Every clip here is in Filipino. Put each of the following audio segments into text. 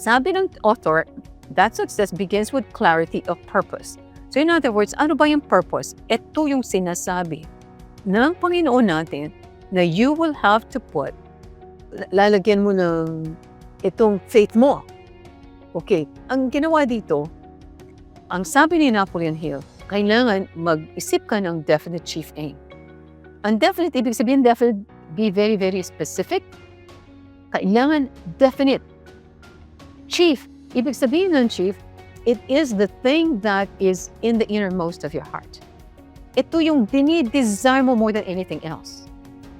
Sabi ng author, that success begins with clarity of purpose. So in other words, ano ba yung purpose? Ito yung sinasabi ng Panginoon natin na you will have to put, lalagyan mo ng itong faith mo. Okay, ang ginawa dito, ang sabi ni Napoleon Hill, kailangan mag-isip ka ng definite chief aim. Ang definite, ibig sabihin definite, be very, very specific. Kailangan definite. Chief, ibig sabihin ng chief, it is the thing that is in the innermost of your heart. Ito yung dinidesire mo more than anything else.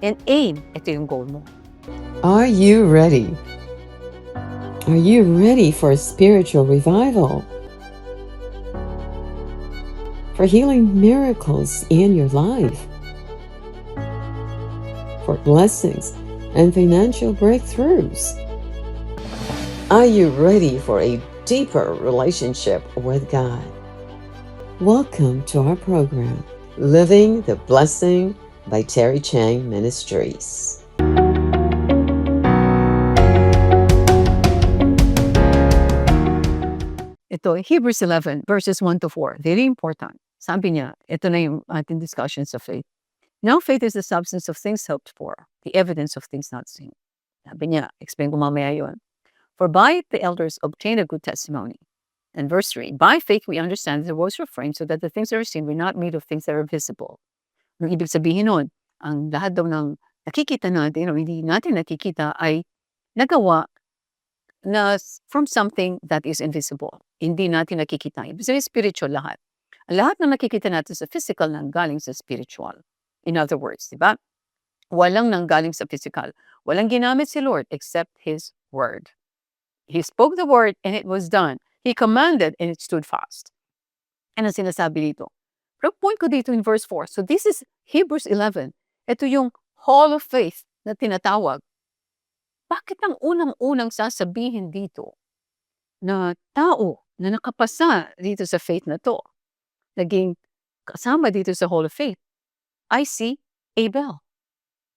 And aim, ito yung goal mo. Are you ready? Are you ready for a spiritual revival? For healing miracles in your life? For blessings and financial breakthroughs? Are you ready for a deeper relationship with God? Welcome to our program, Living the Blessing by Terry Chang Ministries. Ito, Hebrews 11, verses 1 to 4. Very important. Sabi niya, ito na yung ating discussions of faith. Now faith is the substance of things hoped for, the evidence of things not seen. Sabi niya, explain ko mamaya yun. For by it the elders obtained a good testimony. And verse 3, by faith we understand that the worlds were framed so that the things that are seen were not made of things that are visible. Ang ibig sabihin nun, ang lahat daw ng nakikita natin o hindi natin nakikita ay nagawa na from something that is invisible. Hindi natin nakikita. Ibig sabihin spiritual lahat. Ang lahat na nakikita natin sa physical nanggaling sa spiritual. In other words, di ba? Walang nanggaling sa physical. Walang ginamit si Lord except His Word. He spoke the word and it was done. He commanded and it stood fast. Ano sinasabi dito? Pero point ko dito in verse 4. So this is Hebrews 11. Ito yung hall of faith na tinatawag. Bakit ang unang-unang sasabihin dito na tao na nakapasa dito sa faith na to, naging kasama dito sa hall of faith, I see Abel.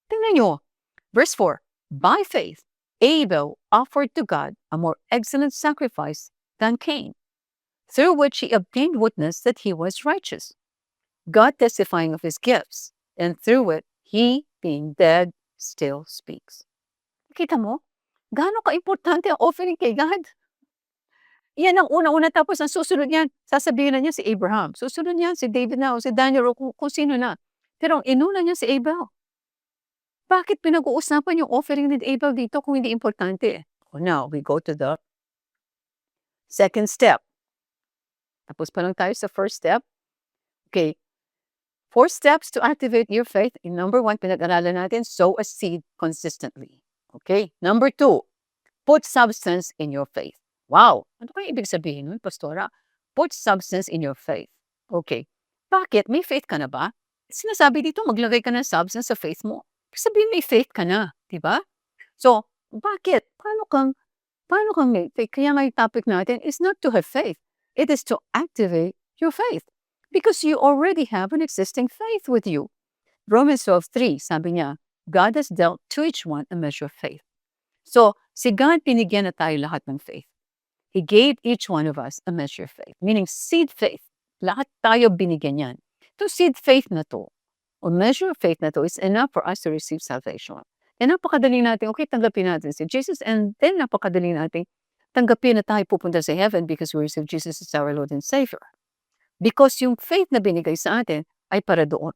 Tingnan nyo, verse 4, by faith, Abel offered to God a more excellent sacrifice than Cain, through which he obtained witness that he was righteous, God testifying of his gifts, and through it, he, being dead, still speaks. Kita mo? Gaano ka-importante ang offering kay God? Yan ang una-una, tapos ang susunod niyan, sasabihin na niya si Abraham. Susunod niyan si David na o si Daniel o kung sino na. Pero ang inuna niya si Abel. Bakit pinag-uusapan yung offering ni Abel dito kung hindi importante? So now, we go to the second step. Tapos pa lang tayo sa first step. Okay. 4 steps to activate your faith. In number 1, pinag-aralan natin, sow a seed consistently. Okay. Number 2, put substance in your faith. Wow! Ano kaya ibig sabihin nun, Pastora? Put substance in your faith. Okay. Bakit? May faith ka na ba? Sinasabi dito, maglagay ka ng substance sa faith mo. Sabihin may faith ka na, di ba? So, bakit? Paano kang may faith? Kaya nga yung topic natin is not to have faith. It is to activate your faith. Because you already have an existing faith with you. Romans 12:3, sabi niya, God has dealt to each one a measure of faith. So, si God binigyan na tayo lahat ng faith. He gave each one of us a measure of faith. Meaning, seed faith. Lahat tayo binigyan yan. Itong seed faith na to, o measure of faith na to, is enough for us to receive salvation. And napakadali natin, okay, tanggapin natin si Jesus, and then napakadali natin, tanggapin na tayo pupunta sa heaven because we receive Jesus as our Lord and Savior. Because yung faith na binigay sa atin ay para doon.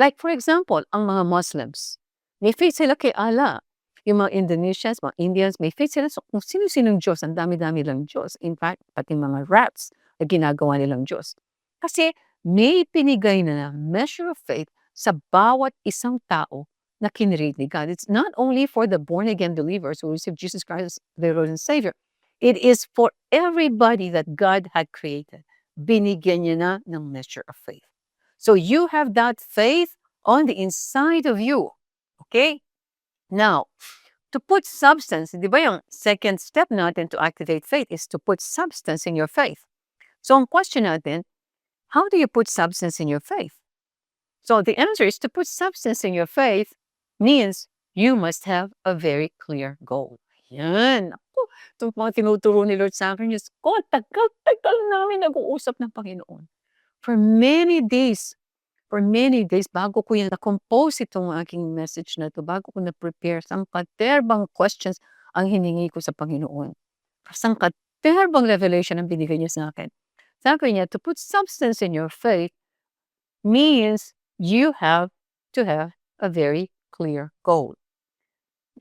Like for example, ang mga Muslims, may faith sila kay Allah. Yung mga Indonesians, mga Indians, may faith sila sa kung sino-sinong Diyos. Ang dami-dami lang Diyos. In fact, pati mga rats na ginagawa nilang Diyos. Kasi may pinigay na measure of faith sa bawat isang tao na kinreate ni God. It's not only for the born-again believers who receive Jesus Christ as their Lord and Savior. It is for everybody that God had created. Binigyan niya na ng measure of faith. So you have that faith on the inside of you. Okay? Now, to put substance, di ba yung second step natin to activate faith is to put substance in your faith. So ang question natin, how do you put substance in your faith? So the answer is to put substance in your faith means you must have a very clear goal. Yan, naku, itong mga tinuturo ni Lord sa'kin, Diyos ko, tagal-tagal namin nag-uusap ng Panginoon. For many days bago ko yan na-compose itong aking message na 'to, bago ko na-prepare, sangkaterbang questions ang hiningi ko sa Panginoon. Sangkaterbang revelation ang binigay niya sa'kin. Sabi niya, "To put substance in your faith means you have to have a very clear goal."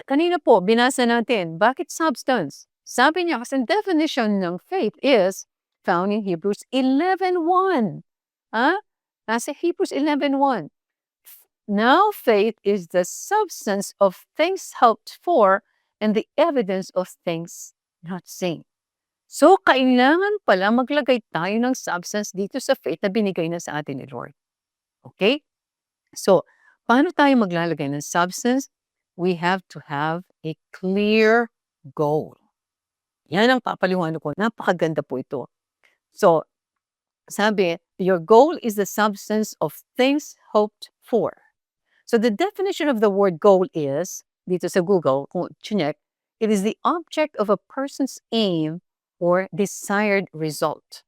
Kanina po binasa natin, bakit substance? Sabi niya kasi definition ng faith is found in Hebrews 11:1. Nasa Hebrews 11:1. Now faith is the substance of things hoped for and the evidence of things not seen. So, kailangan pala maglagay tayo ng substance dito sa faith na binigay na sa atin ni Lord. Okay? So, paano tayo maglalagay ng substance? We have to have a clear goal. Yan ang papaliwanag ko. Napakaganda po ito. So, sabi, your goal is the substance of things hoped for. So, the definition of the word goal is, dito sa Google, kung chinek, it is the object of a person's aim or desired result.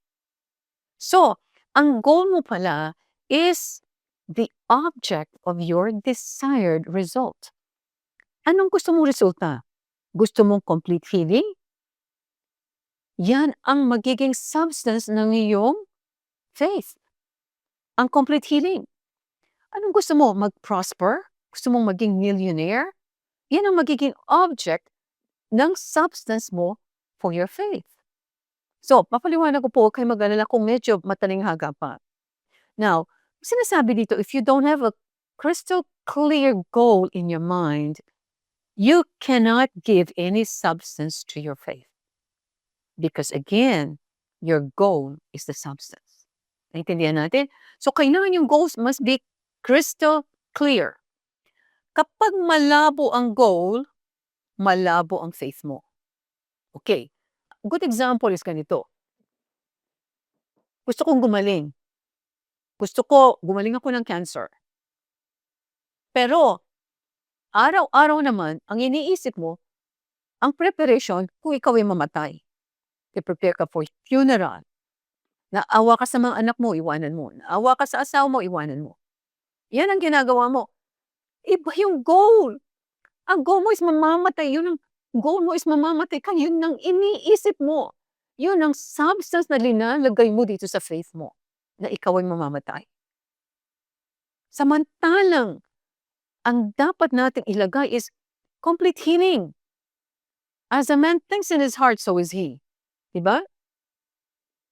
So, ang goal mo pala is the object of your desired result. Anong gusto mong resulta? Gusto mong complete healing? Yan ang magiging substance ng iyong faith. Ang complete healing. Anong gusto mo? Mag-prosper? Gusto mong maging millionaire? Yan ang magiging object ng substance mo for your faith. So, papaliwanag ko po, kayo mag-alala kung medyo matalinghaga pa. Now, sinasabi dito, if you don't have a crystal clear goal in your mind, you cannot give any substance to your faith. Because again, your goal is the substance. Naintindihan natin? So, kailangan yung goals must be crystal clear. Kapag malabo ang goal, malabo ang faith mo. Okay. A good example is ganito. Gusto kong gumaling. Gumaling ako ng cancer. Pero, araw-araw naman, ang iniisip mo, ang preparation kung ikaw ay mamatay. I-prepare ka for funeral. Naawa ka sa mga anak mo, iwanan mo. Naawa ka sa asawa mo, iwanan mo. Yan ang ginagawa mo. Iba yung goal. Ang goal mo is mamamatay. Yun ang goal mo is mamamatay ka. Yun ang iniisip mo. Yun ang substance na linalagay mo dito sa faith mo. Na ikaw ay mamamatay. Samantalang, ang dapat natin ilagay is complete healing. As a man thinks in his heart, so is he. Diba?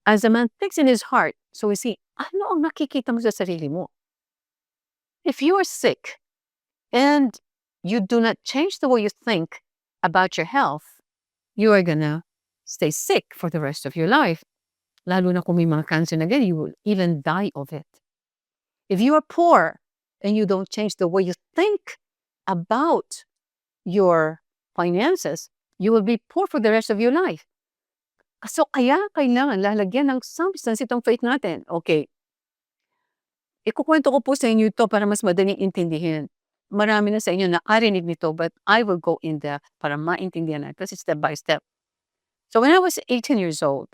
As a man thinks in his heart, so is he. Ano ang nakikita mo sa sarili mo? If you are sick and you do not change the way you think about your health, you are gonna stay sick for the rest of your life. Lalo na kung may mga cancer na ganyan, you will even die of it. If you are poor and you don't change the way you think about your finances, you will be poor for the rest of your life. So, kaya kailangan lalagyan ng substance itong faith natin. Okay. Ikukwento ko po sa inyo ito para mas madaling intindihin. Marami na sa inyo nakarinig nito, but I will go in depth para maintindihan natin kasi step by step. So, when I was 18 years old,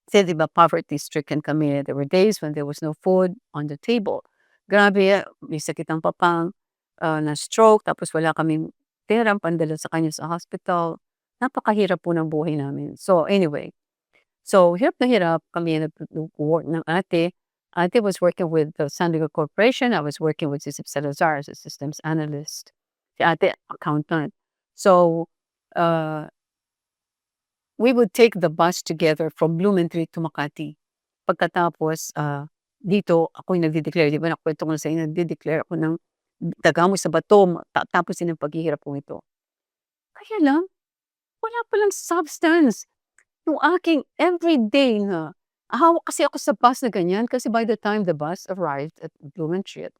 kasi diba poverty-stricken kami. There were days when there was no food on the table. Grabe, may sakit ang papang, na-stroke, tapos wala kaming perang pandala sa kanya sa hospital. Napakahirap po ng buhay namin. So anyway, hirap na hirap kami nag-work ng ate. Ate was working with the San Diego Corporation. I was working with Sisip Salazar as a systems analyst. Si ate, accountant. So, we would take the bus together from Blumentritt to Makati. Pagkatapos, dito ako yung nagde-declare. Di ba nakwento ko na sa inyo, nagde-declare ako ng dagamoy sa bato, tapusin ang paghihirap ko ito. Kaya lang, wala palang substance. Yung aking everyday na, hawak kasi ako sa bus na ganyan kasi by the time the bus arrived at Blumentritt,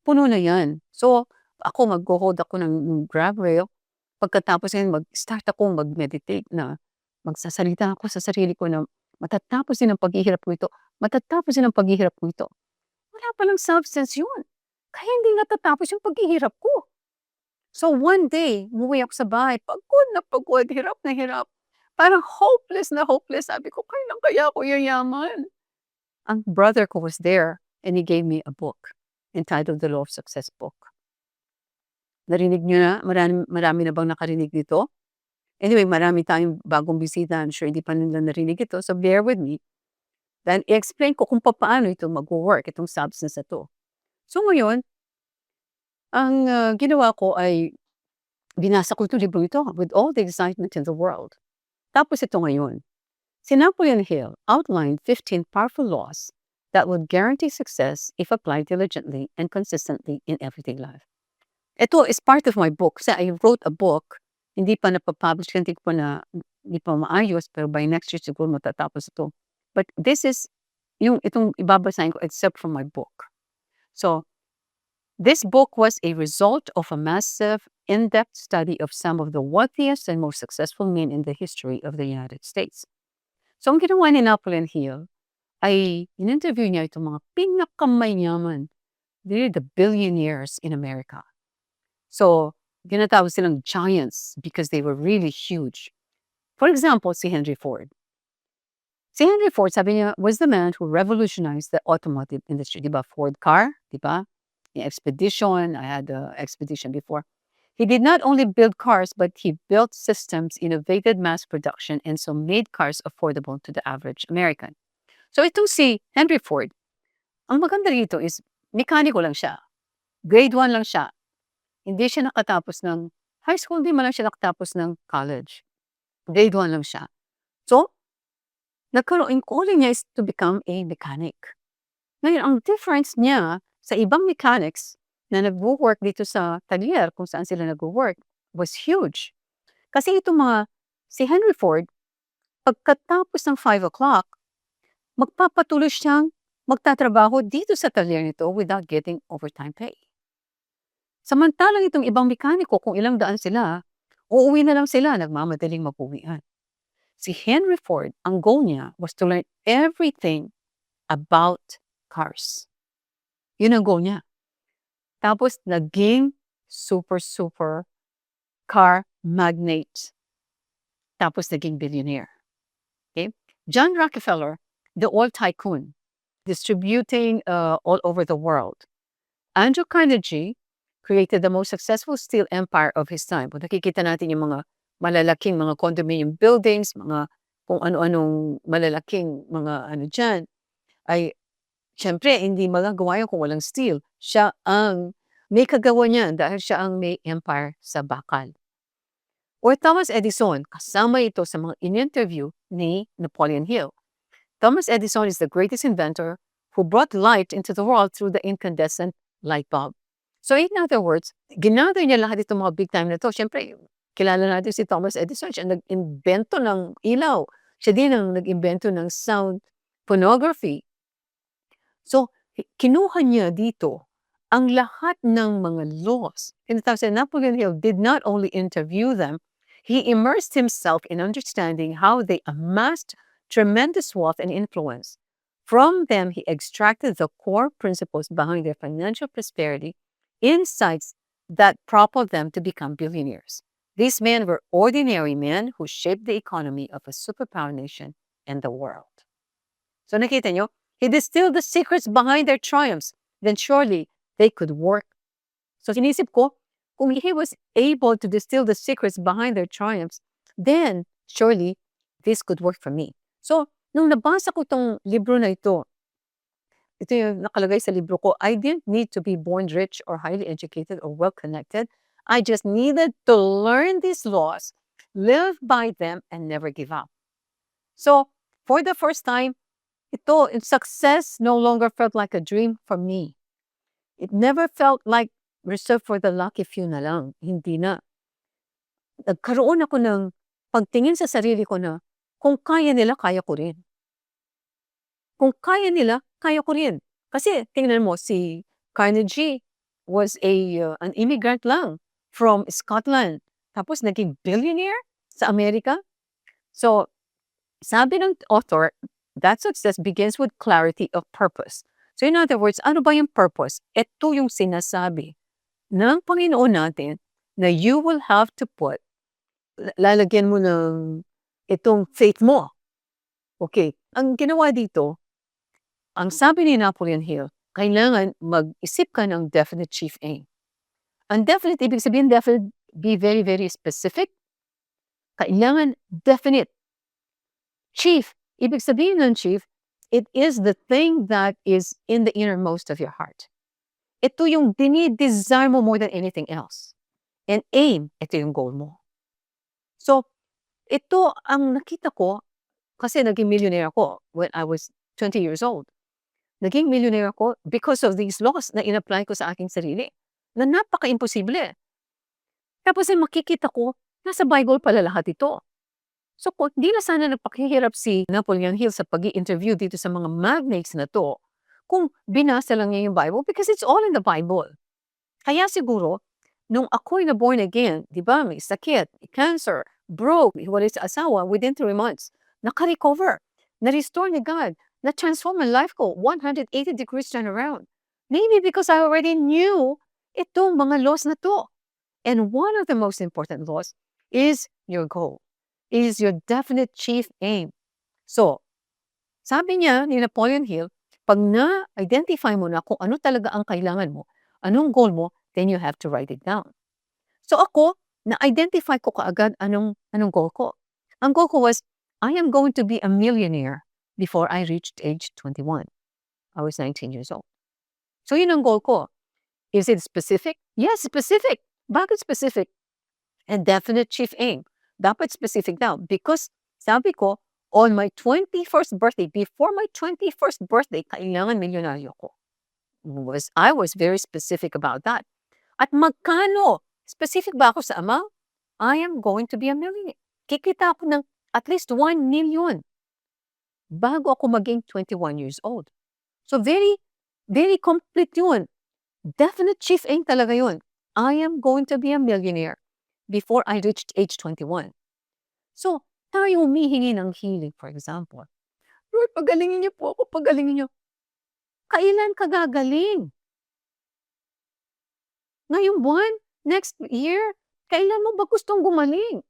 puno na yan. So, ako mag-hold ako ng grab rail. Pagkatapos yan, mag-start akong mag-meditate na magsasalita ako sa sarili ko na matatapos din ang paghihirap ko ito. Matatapos din ang paghihirap ko ito. Wala palang substance yun. Kaya hindi natatapos yung paghihirap ko. So one day, umuwi ako sa bahay, pagod na pagod, hirap na hirap. Parang hopeless na hopeless. Sabi ko, kailan kaya ako yayaman? Ang brother ko was there and he gave me a book entitled The Law of Success book. Narinig niyo na? Marami na bang nakarinig nito? Anyway, marami tayong bagong bisita. I'm sure hindi pa nila narinig ito. So bear with me. Then i-explain ko kung paano ito mag-work, itong substance na to. So ngayon, ang ginawa ko ay binasa ko itong libro ito with all the excitement in the world. Tapos ito ngayon. Si Napoleon Hill outlined 15 powerful laws that would guarantee success if applied diligently and consistently in everyday life. Ito is part of my book. Kasi I wrote a book, hindi pa napapublish, hindi pa maayos, pero by next year siguro matatapos ito. But this is, itong ibabasahin ko except from my book. So, this book was a result of a massive, in-depth study of some of the wealthiest and most successful men in the history of the United States. So, ang ginawa ni Napoleon Hill ay in-interview niya itong mga pinakamayaman. They're the billionaires in America. So, ginatawag silang giants because they were really huge. For example, si Henry Ford. Si Henry Ford, sabi niya, was the man who revolutionized the automotive industry. Diba? Ford car, diba? Yung Expedition, I had the Expedition before. He did not only build cars, but he built systems, innovated mass production, and so made cars affordable to the average American. So itong si Henry Ford, ang maganda rito is, mekaniko lang siya. Grade 1 lang siya. Hindi siya nakatapos ng high school, hindi man lang siya nakatapos ng college. Grade 1 lang siya. So, yung calling niya is to become a mechanic. Ngayon, ang difference niya sa ibang mechanics na nag-work dito sa talyer, kung saan sila nag-work, was huge. Kasi si Henry Ford, pagkatapos ng 5 o'clock, magpapatuloy siyang magtatrabaho dito sa talyer nito without getting overtime pay. Samantalang itong ibang mekaniko, kung ilang daan sila, uuwi na lang sila, nagmamadaling mapuwian. Si Henry Ford, ang goal niya was to learn everything about cars. Yun ang goal niya. Tapos, naging super car magnate. Tapos, naging billionaire. Okay? John Rockefeller, the oil tycoon, distributing all over the world. Andrew Carnegie created the most successful steel empire of his time. Kung nakikita natin yung mga malalaking mga condominium buildings, mga kung ano-anong malalaking mga dyan, ay syempre hindi magagawa yun kung walang steel. Siya ang may kagawa niyan dahil siya ang may empire sa bakal. Or Thomas Edison, kasama ito sa mga in-interview ni Napoleon Hill. Thomas Edison is the greatest inventor who brought light into the world through the incandescent light bulb. So in other words, ginather niya lahat itong mga big time na to. Siyempre, kilala natin si Thomas Edison. Siya nag-invento ng ilaw. Siya din ang nag-invento ng sound phonography. So, kinuha niya dito ang lahat ng mga laws. Tinatawag sa Napoleon Hill did not only interview them, he immersed himself in understanding how they amassed tremendous wealth and influence. From them, he extracted the core principles behind their financial prosperity, insights that propelled them to become billionaires. These men were ordinary men who shaped the economy of a superpower nation and the world. So nakita nyo, he distilled the secrets behind their triumphs. Then surely they could work. So sinisip ko, kung he was able to distill the secrets behind their triumphs, then surely this could work for me. So, nung nabasa ko itong libro na ito yung nakalagay sa libro ko, I didn't need to be born rich or highly educated or well-connected. I just needed to learn these laws, live by them, and never give up. So, for the first time, success no longer felt like a dream for me. It never felt like reserved for the lucky few na lang. Hindi na. Nagkaroon ako ng pagtingin sa sarili ko na kung kaya nila, kaya ko rin. Kung kaya nila, kaya ko rin. Kasi tingnan mo, si Carnegie was an immigrant lang from Scotland. Tapos naging billionaire sa Amerika. So, sabi ng author, that success begins with clarity of purpose. So in other words, ano ba yung purpose? Ito yung sinasabi ng Panginoon natin na you will have to put, lalagyan mo ng itong faith mo. Okay, ang ginawa dito, ang sabi ni Napoleon Hill, kailangan mag-isip ka ng definite chief aim. Ang definite, ibig sabihin definite, be very, very specific. Kailangan definite. Chief, ibig sabihin ng chief, it is the thing that is in the innermost of your heart. Ito yung dinidesire mo more than anything else. And aim, ito yung goal mo. So, ito ang nakita ko, kasi naging millionaire ako when I was 20 years old. Naging millionaire ako because of these laws na in-apply ko sa aking sarili, na napaka-imposible. Tapos ay makikita ko, nasa Bible pala lahat ito. So kung di na sana nagpakihirap si Napoleon Hill sa pag-i-interview dito sa mga magnates na to, kung binasa lang niya yung Bible, because it's all in the Bible. Kaya siguro, nung ako'y na born again, di ba, may sakit, may cancer, broke, hiwalay sa asawa, within 3 months, naka-recover, na-restore ni God, na-transform ang life ko, 180 degrees turnaround. Maybe because I already knew itong mga laws na to. And one of the most important laws is your goal, is your definite chief aim. So, sabi niya ni Napoleon Hill, pag na-identify mo na kung ano talaga ang kailangan mo, anong goal mo, then you have to write it down. So ako, na-identify ko kaagad anong goal ko. Ang goal ko was, I am going to be a millionaire before I reached age 21. I was 19 years old. So yun ang goal ko. Is it specific? Yes, specific. Bakit specific? And definite chief aim. Dapat specific daw. Because sabi ko, on my 21st birthday, before my 21st birthday, kailangan milyonaryo ko. I was very specific about that. At magkano? Specific ba ako sa amount? I am going to be a millionaire. Kikita ako ng at least 1 million bago ako maging 21 years old. So very, very complete yun. Definite chief aim talaga yun. I am going to be a millionaire before I reached age 21. So, tayo humihingi ng healing, for example. Lord, pagalingin niyo po ako, pagalingin niyo. Kailan ka gagaling? Ngayong buwan? Next year? Kailan mo ba gustong gumaling?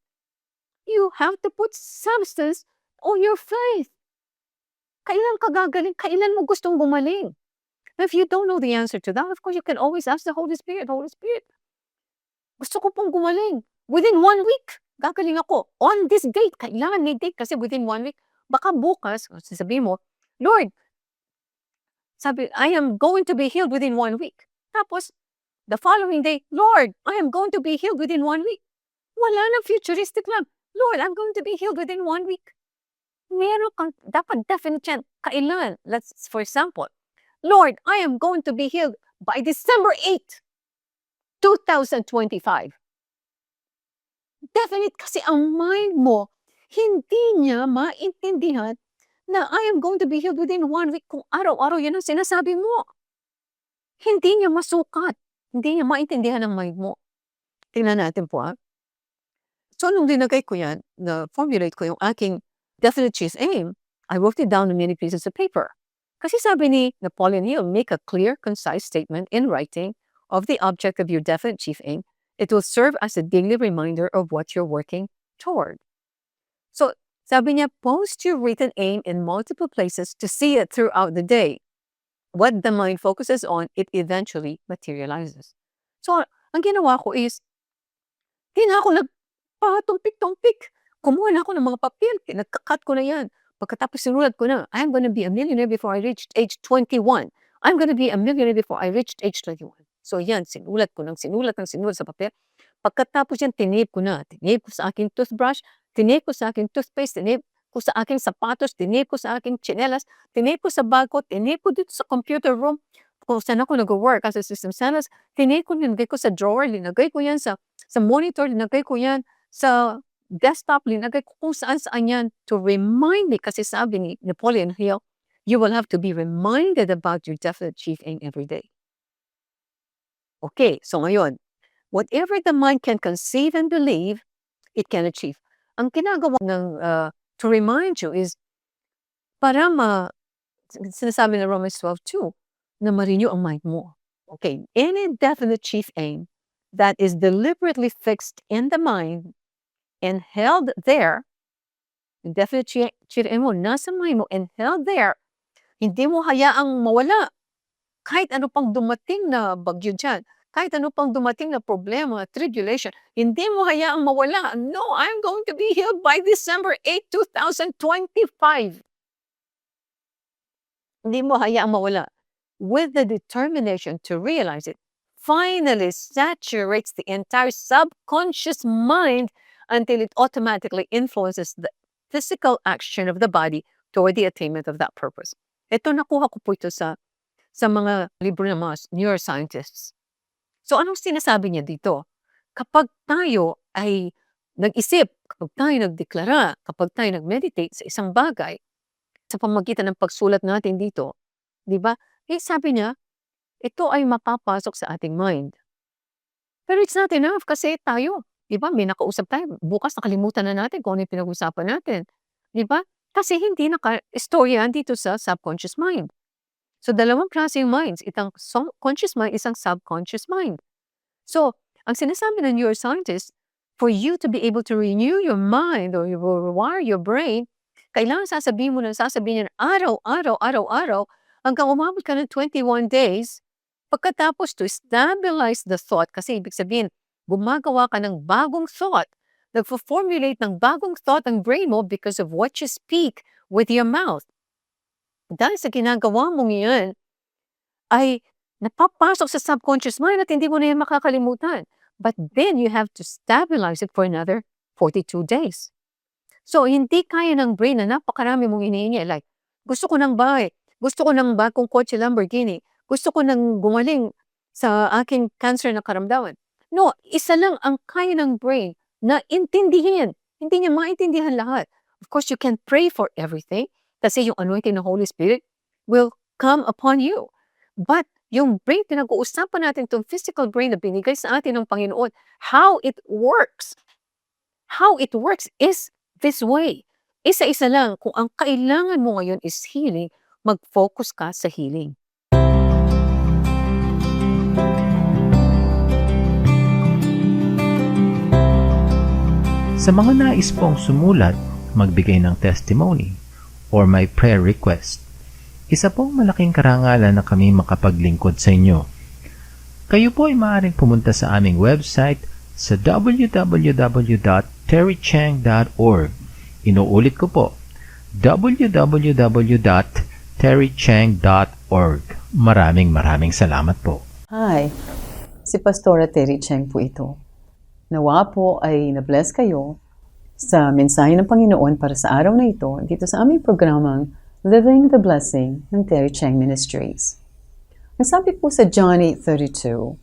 You have to put substance on your faith. Kailan ka gagaling? Kailan mo gustong gumaling? If you don't know the answer to that, of course, you can always ask the Holy Spirit, Holy Spirit, gusto ko pong gumaling. Within 1 week, gagaling ako. On this date, kailangan may date kasi within 1 week. Baka bukas, sasabihin mo, Lord, sabi, I am going to be healed within 1 week. Tapos, the following day, Lord, I am going to be healed within 1 week. Wala nang futuristic lang. Lord, I'm going to be healed within 1 week. Meron kang, dapat definite yan. Kailan? Let's, for example, Lord, I am going to be healed by December 8, 2025. Definite kasi ang mind mo, hindi niya maintindihan na I am going to be healed within 1 week kung araw-araw yan ang sinasabi mo. Hindi niya masukat. Hindi niya maintindihan ng mind mo. Tingnan natin po So, nung dinagay ko yan, na-formulate ko yung aking definite chief aim, I wrote it down on many pieces of paper. Kasi sabi ni Napoleon Hill, make a clear, concise statement in writing of the object of your definite chief aim. It will serve as a daily reminder of what you're working toward. So, sabi niya, post your written aim in multiple places to see it throughout the day. What the mind focuses on, it eventually materializes. So, ang ginawa ko is, di na ako nagpatumpik-tumpik. Kumuha na ako ng mga papel, nagka-cut ko na yan. Pagkatapos sinulat ko na, I'm gonna be a millionaire before I reached age 21. I'm gonna be a millionaire before I reached age 21. So yan, sinulat ko ng sinulat sa papel. Pagkatapos yan, tinape ko na. Tinape ko sa aking toothbrush, tinape ko sa aking toothpaste, tinape ko sa aking sapatos, tinape ko sa aking tsinelas, tinape ko sa bag ko, tinape ko dito sa computer room, kung saan ako nag-work as a systems analyst, tinape ko, linagay ko sa drawer, linagay ko yan sa monitor, linagay ko yan sa desktop, linagay ko kung saan-saan yan to remind me, kasi sabi ni Napoleon Hill, you will have to be reminded about your definite chief aim every day. Okay, so ngayon, whatever the mind can conceive and believe, it can achieve. Ang ginagawa ng to remind you is para sinasabi na Romans 12:2 na ma-renew ang mind mo. Okay, any definite chief aim that is deliberately fixed in the mind and held there, yung definite chiriin mo, nasa mind mo and held there, hindi mo hayaang mawala. Kahit ano pang dumating na bagyo dyan, kahit ano pang dumating na problema, tribulation, hindi mo hayaang mawala. No, I'm going to be healed by December 8, 2025. Hindi mo hayaang mawala. With the determination to realize it, finally saturates the entire subconscious mind until it automatically influences the physical action of the body toward the attainment of that purpose. Ito nakuha ko po ito sa mga libro ng mga neuroscientists. So anong sinasabi niya dito? Kapag tayo ay nag-isip, kapag tayo nagdeklara, kapag tayo nag-meditate sa isang bagay, sa pamamagitan ng pagsulat natin dito, di ba? Sabi niya, ito ay mapapasok sa ating mind. Pero it's not enough kasi tayo, di ba? May nakausap tayo. Bukas nakalimutan na natin kung ano yung pinag-usapan natin. Di ba? Kasi hindi naka-istoryahan dito sa subconscious mind. So, dalawang klaseng minds. Isang conscious mind, isang subconscious mind. So, ang sinasabi ng neuroscientists, for you to be able to renew your mind or rewire your brain, kailangan sasabihin niya araw-araw, hanggang umabot ka ng 21 days, pagkatapos to stabilize the thought, kasi ibig sabihin, gumagawa ka ng bagong thought, nagfo-formulate ng bagong thought ang brain mo because of what you speak with your mouth. Dahil sa ginagawa mong yan, ay napapasok sa subconscious mind at hindi mo na yan makakalimutan. But then you have to stabilize it for another 42 days. So, hindi kaya ng brain na napakarami mong hinihingi. Like, gusto ko ng bahay, gusto ko ng bagong kotse Lamborghini, gusto ko ng gumaling sa aking cancer na karamdaman. No, isa lang ang kaya ng brain na intindihin. Hindi niya maintindihan lahat. Of course, you can pray for everything kasi yung anointing ng Holy Spirit will come upon you. But yung brain, pinag-uusapan natin itong physical brain na binigay sa atin ng Panginoon, how it works is this way. Isa-isa lang, kung ang kailangan mo ngayon is healing, mag-focus ka sa healing. Sa mga nais pong sumulat, magbigay ng testimony, or may prayer request, isa pong malaking karangalan na kami makapaglingkod sa inyo. Kayo po ay maaaring pumunta sa aming website sa www.terrychang.org. Inuulit ko po, www.terrychang.org. Maraming salamat po. Hi, si Pastora Terry Chang po ito. Nawa po ay na-bless kayo sa mensahe ng Panginoon para sa araw na ito dito sa aming programang Living the Blessing ng Terry Chang Ministries. Ang sabi po sa John 8:32,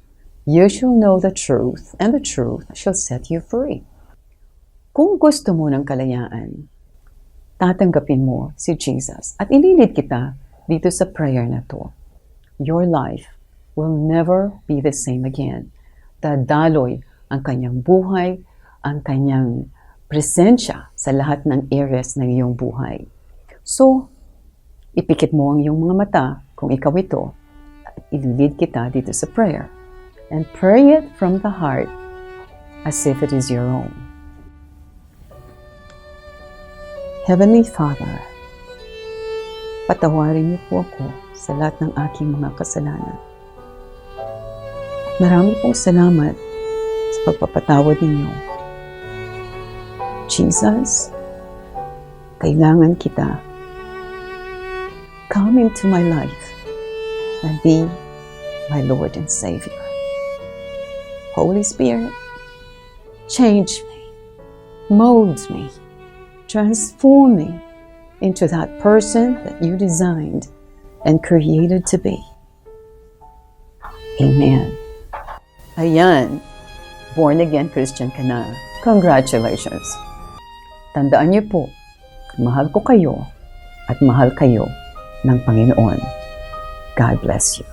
you shall know the truth, and the truth shall set you free. Kung gusto mo ng kalayaan, tatanggapin mo si Jesus at ililid kita dito sa prayer na to. Your life will never be the same again. Dadaloy ang kanyang buhay, ang kanyang presensya sa lahat ng areas ng iyong buhay. So, ipikit mo ang iyong mga mata kung ikaw ito at ililid kita dito sa prayer. And pray it from the heart as if it is your own. Heavenly Father, patawarin niyo po ako sa lahat ng aking mga kasalanan. Marami pong salamat sa pagpapatawad ninyo. Jesus, kailangan kita. Come into my life and be my Lord and Savior. Holy Spirit, change me, mold me, transform me into that person that you designed and created to be. Amen. Ayan, born again Christian ka na. Congratulations. Tandaan niyo po, mahal ko kayo at mahal kayo ng Panginoon. God bless you.